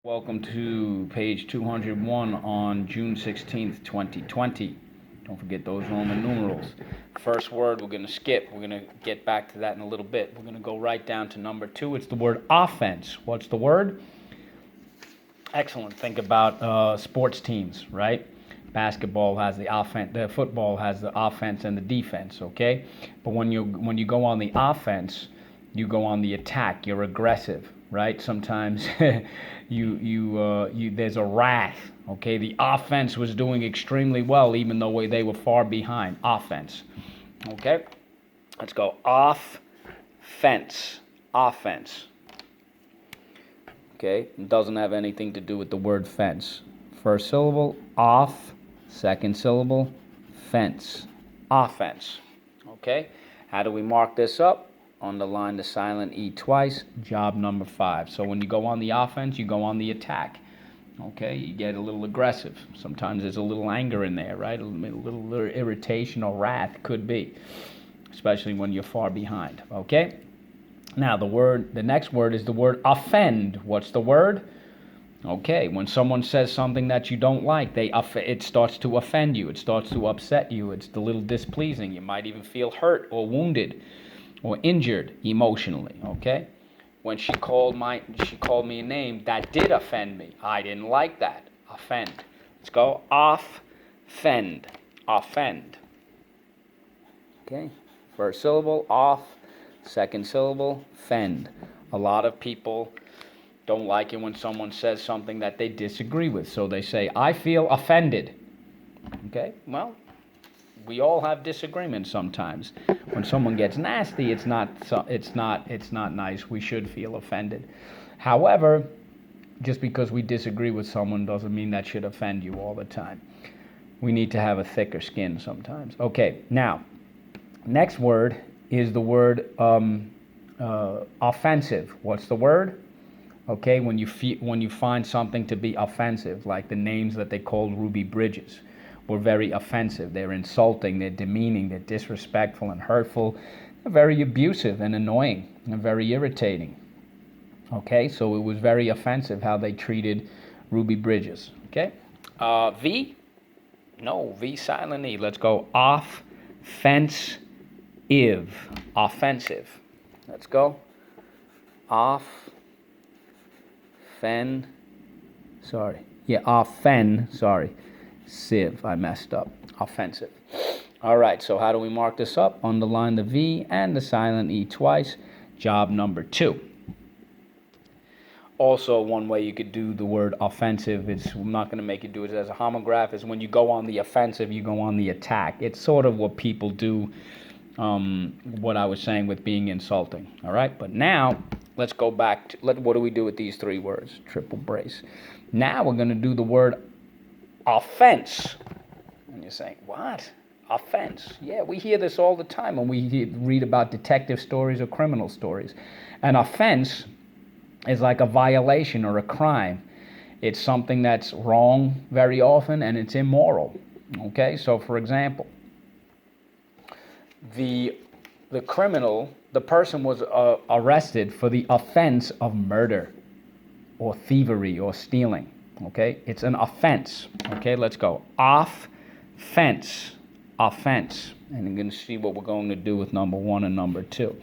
Welcome to page 201 on June 16th, 2020. Don't forget those Roman numerals. First word we're going to skip. We're going to get back to that in a little bit. We're going to go right down to number 2. It's the word offense. What's the word? Excellent. Think about sports teams, right? Basketball has the offense, the football has the offense and the defense, okay? But when you go on the offense, you go on the attack. You're aggressive, right? Sometimes there's a wrath, okay? The offense was doing extremely well even though they were far behind. Offense, okay? Let's go. Offense. Okay? It doesn't have anything to do with the word fence. First syllable, off. Second syllable, fence. Offense. Okay? How do we mark this up? Underline the silent E twice. Job number 5. So when you go on the offense, you go on the attack. Okay? You get a little aggressive. Sometimes there's a little anger in there, right? A little irritation or wrath could be. Especially when you're far behind. Okay? Now the next word is the word offend. What's the word? Okay, when someone says something that you don't like, it starts to offend you. It starts to upset you. It's a little displeasing. You might even feel hurt or wounded or injured emotionally, okay? When she called me a name, that did offend me. I didn't like that. Offend. Let's go. Offend. Okay? First syllable, off. Second syllable, fend. A lot of people don't like it when someone says something that they disagree with. So they say, I feel offended. Okay? Well, we all have disagreements sometimes. When someone gets nasty, it's not nice. We should feel offended. However, just because we disagree with someone doesn't mean that should offend you all the time. We need to have a thicker skin sometimes. Okay, now, next word is the word offensive. What's the word? Okay, when you find something to be offensive, like the names that they called Ruby Bridges, were very offensive. They're insulting, they're demeaning, they're disrespectful and hurtful. They're very abusive and annoying and very irritating. Okay, so it was very offensive how they treated Ruby Bridges. Okay, V silent E. Let's go. Offensive. Let's go. Sieve. I messed up. Offensive. All right, so how do we mark this up? Underline the V and the silent E twice. Job number 2. Also, one way you could do the word offensive is, I'm not going to make you do it as a homograph, is when you go on the offensive, you go on the attack. It's sort of what people do, what I was saying with being insulting. All right, but now let's go back to, what do we do with these 3 words? Triple brace. Now we're going to do the word offense. And you're saying, what? Offense. Yeah, we hear this all the time when we read about detective stories or criminal stories. An offense is like a violation or a crime. It's something that's wrong very often and it's immoral. Okay, so for example, the person was arrested for the offense of murder or thievery or stealing. Okay, it's an offense. Okay, let's go. Offense. And I'm going to see what we're going to do with number 1 and number 2.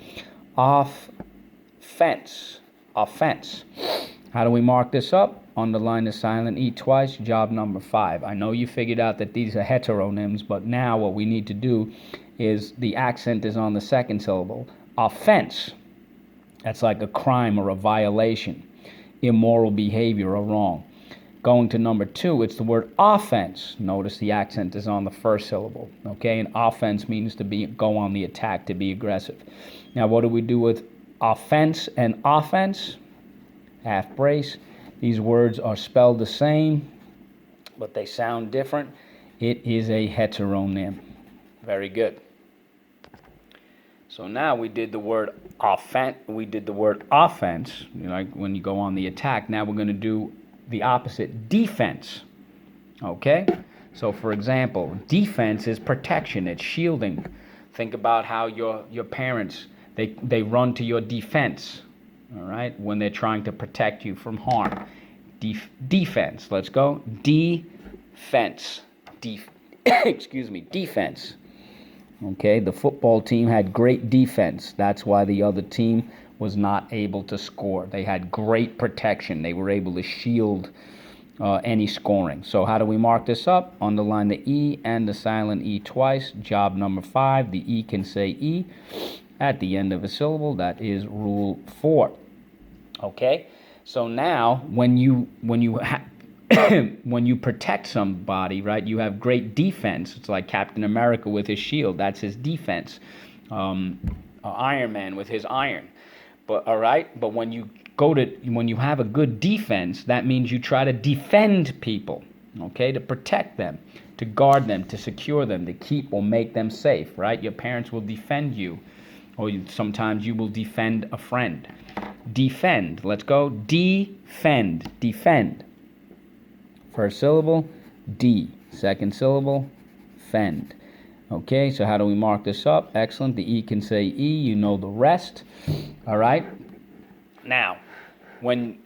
Offense. How do we mark this up? Underline the silent E twice. Job number 5. I know you figured out that these are heteronyms, but now what we need to do is the accent is on the second syllable. Offense. That's like a crime or a violation, immoral behavior or wrong. Going to number 2, it's the word offense. Notice the accent is on the first syllable. Okay, and offense means to go on the attack, to be aggressive. Now, what do we do with offense and offense? Half brace. These words are spelled the same, but they sound different. It is a heteronym. Very good. So now we did the word offense. Like when you go on the attack. Now we're going to do the opposite, defense. Okay? So for example, defense is protection, it's shielding. Think about how your parents, they run to your defense, all right, when they're trying to protect you from harm. Defense. Let's go. Defense. Excuse me. Defense. Okay, the football team had great defense. That's why the other team was not able to score. They had great protection. They were able to shield any scoring. So how do we mark this up? Underline the E and the silent E twice. Job number 5. The E can say E at the end of a syllable. That is rule 4. Okay, so now when you when you protect somebody, right, you have great defense. It's like Captain America with his shield. That's his defense. Iron Man with his iron. But all right, but when you have a good defense, that means you try to defend people, okay, to protect them, to guard them, to secure them, to keep or make them safe, right? Your parents will defend you, or sometimes you will defend a friend. Defend. Let's go. Defend. Defend. First syllable, D. Second syllable, fend. Okay, so how do we mark this up? Excellent. The E can say E. You know the rest. All right. Now, when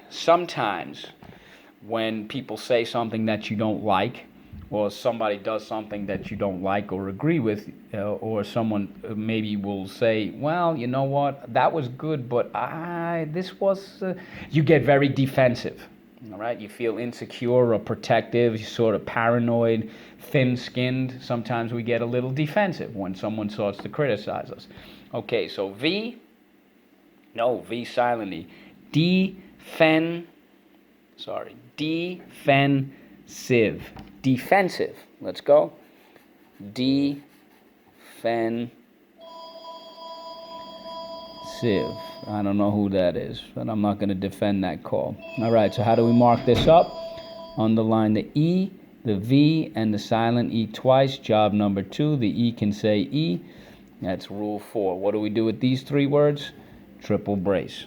sometimes when people say something that you don't like, or somebody does something that you don't like or agree with, or someone maybe will say, well, you know what, that was good, but this was, you get very defensive, all right? You feel insecure or protective, you're sort of paranoid, thin-skinned. Sometimes we get a little defensive when someone starts to criticize us. Okay, so V silently. Defensive. Defensive. Let's go. Defensive. I don't know who that is, but I'm not going to defend that call. All right, so how do we mark this up? Underline the E, the V, and the silent E twice. Job number 2. The E can say E. That's rule 4. What do we do with these 3 words? Triple brace.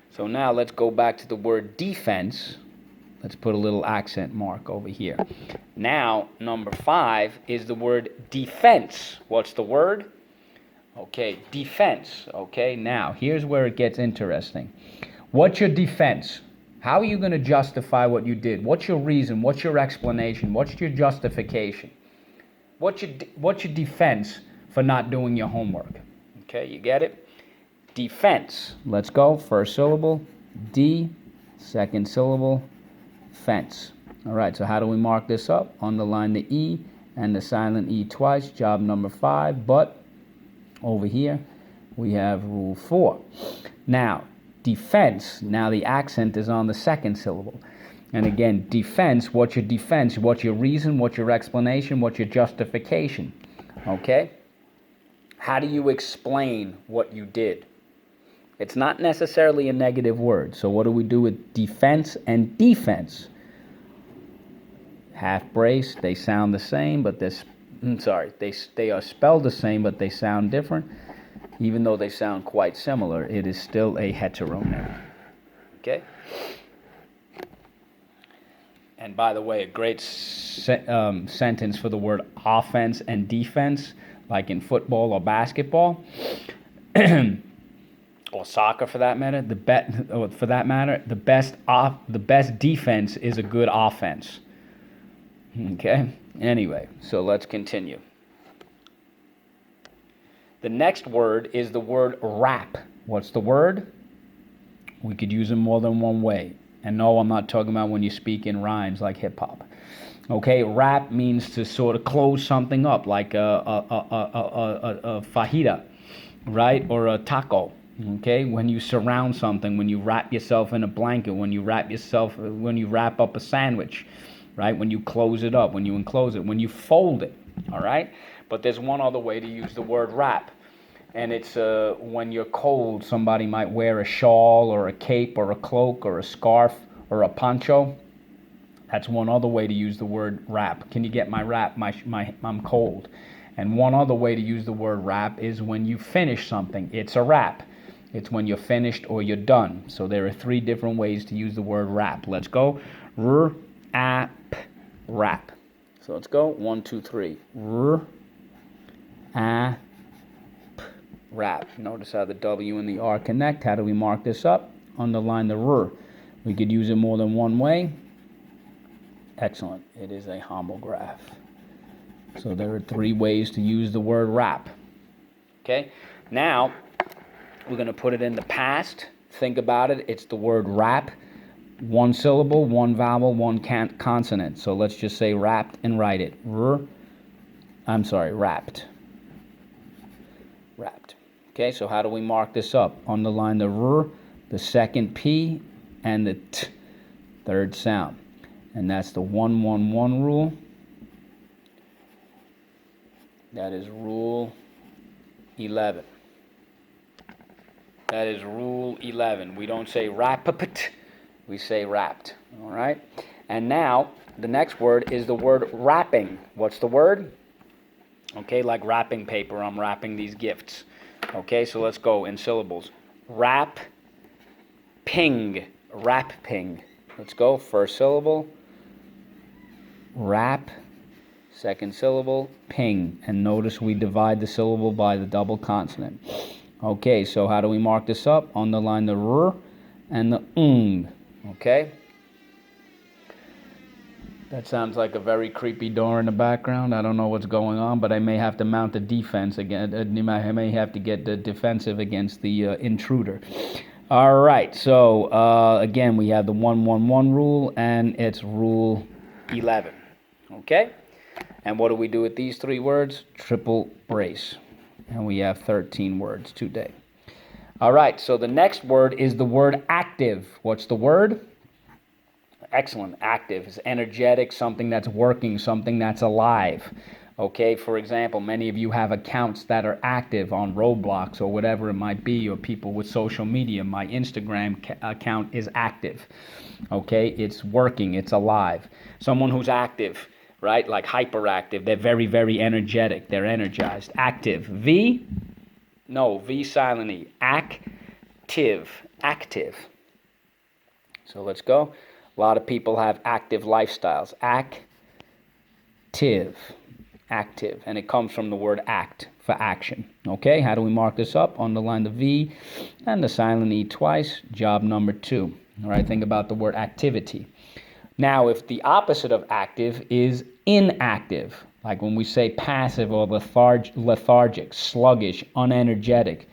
So now let's go back to the word defense. Let's put a little accent mark over here. Now, number 5 is the word defense. What's the word? Okay, defense. Okay, now, here's where it gets interesting. What's your defense? How are you going to justify what you did? What's your reason? What's your explanation? What's your justification? What's your defense for not doing your homework? Okay, you get it? Defense. Let's go. First syllable, D. Second syllable, fence. All right, so how do we mark this up? Underline the E and the silent E twice. Job number 5. But over here, we have rule 4. Now, defense. Now the accent is on the second syllable. And again, defense. What's your defense? What's your reason? What's your explanation? What's your justification? Okay? How do you explain what you did? It's not necessarily a negative word. So what do we do with defense and defense? Half brace, they sound the same, but they are spelled the same, but they sound different. Even though they sound quite similar, it is still a heteronym. Okay? And by the way, a great sentence for the word offense and defense, like in football or basketball, or soccer for that matter. The best defense is a good offense. Okay. Anyway, so let's continue. The next word is the word rap. What's the word? We could use it more than one way. And no, I'm not talking about when you speak in rhymes like hip hop. Okay, rap means to sort of close something up, like a fajita, right, or a taco. Okay, when you surround something, when you wrap yourself in a blanket, when you wrap up a sandwich, right, when you close it up, when you enclose it, when you fold it, all right? But there's one other way to use the word wrap, and it's when you're cold, somebody might wear a shawl or a cape or a cloak or a scarf or a poncho. That's one other way to use the word wrap. Can you get my wrap? I'm cold. And one other way to use the word wrap is when you finish something. It's a wrap. It's when you're finished or you're done. So there are 3 different ways to use the word wrap. Let's go. Wrap. So let's go. 1, 2, 3. Wrap. Notice how the W and the R connect. How do we mark this up? Underline the R. We could use it more than one way. Excellent. It is a homograph. So there are 3 ways to use the word rap. Okay? Now, we're going to put it in the past. Think about it. It's the word rap. 1 syllable, 1 vowel, 1 consonant. So let's just say wrapped and write it. Wrapped. Wrapped. Okay, so how do we mark this up? Underline the R, the second P, and the T, third sound. And that's the 1-1-1 rule. That is rule 11. That is rule 11. We don't say rappapit, we say wrapped. All right? And now, the next word is the word wrapping. What's the word? Okay, like wrapping paper. I'm wrapping these gifts. Okay, so let's go in syllables. Wrap, ping. Wrap, ping. Let's go. First syllable. Wrap. Second syllable. Ping. And notice we divide the syllable by the double consonant. Okay, so how do we mark this up? Underline the R and the ng. Okay? That sounds like a very creepy door in the background. I don't know what's going on, but I may have to mount a defense again. I may have to get the defensive against the intruder. All right, so again, we have the 1-1-1 rule, and it's rule 11. Okay? And what do we do with these 3 words? Triple brace. And we have 13 words today. All right, so the next word is the word active. What's the word? Excellent. Active is energetic, something that's working, something that's alive. Okay, for example, many of you have accounts that are active on Roblox or whatever it might be, or people with social media. My Instagram account is active. Okay, it's working, it's alive. Someone who's active, right, like hyperactive, they're very, very energetic, they're energized. Active. V? No, V silent E. Active. Active. So let's go. A lot of people have active lifestyles. Active. Active. And it comes from the word act, for action. Okay, how do we mark this up? Underline the V and the silent E twice. Job number 2. All right, think about the word activity. Now, if the opposite of active is inactive, like when we say passive or lethargic, sluggish, unenergetic,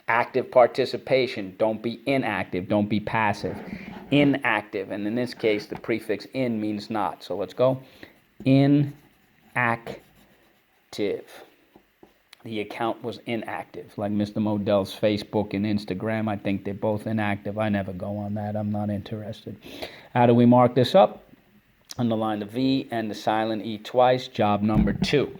active participation, don't be inactive, don't be passive. Inactive, and in this case, the prefix in means not. So let's go. Inactive. The account was inactive, like Mr. Modell's Facebook and Instagram. I think they're both inactive. I never go on that. I'm not interested. How do we mark this up? Underline the V and the silent E twice. Job number 2.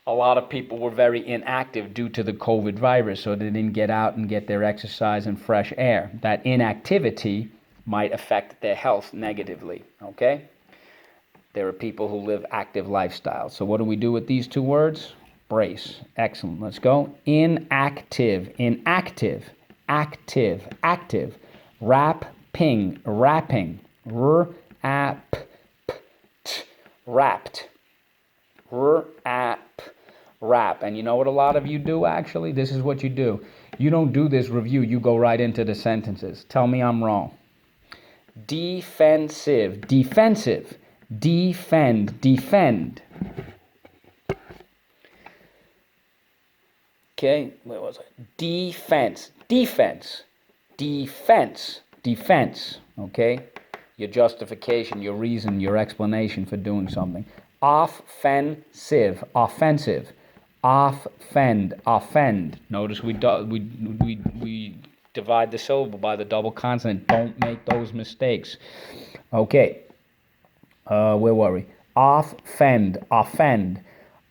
A lot of people were very inactive due to the COVID virus, so they didn't get out and get their exercise and fresh air. That inactivity might affect their health negatively, okay? There are people who live active lifestyles. So what do we do with these 2 words? Brace. Excellent. Let's go. Inactive. Inactive. Active. Active. Wrapping. Wrapping. Wrapped. Wrap. And you know what a lot of you do, actually? This is what you do. You don't do this review. You go right into the sentences. Tell me I'm wrong. Defensive. Defensive. Defend. Defend. Okay, where was I? Defense. Defense. Defense. Defense. Okay? Your justification, your reason, your explanation for doing something. Offensive. Offensive. Offend. Offend. Notice we divide the syllable by the double consonant. Don't make those mistakes. Okay. Where were we? Offend. Offend.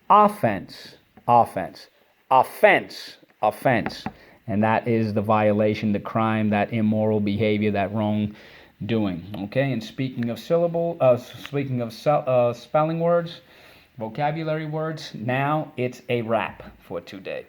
Offense. Offense. Offense. Offense. And that is the violation, the crime, that immoral behavior, that wrongdoing. Okay, and speaking of spelling words, vocabulary words, now it's a wrap for today.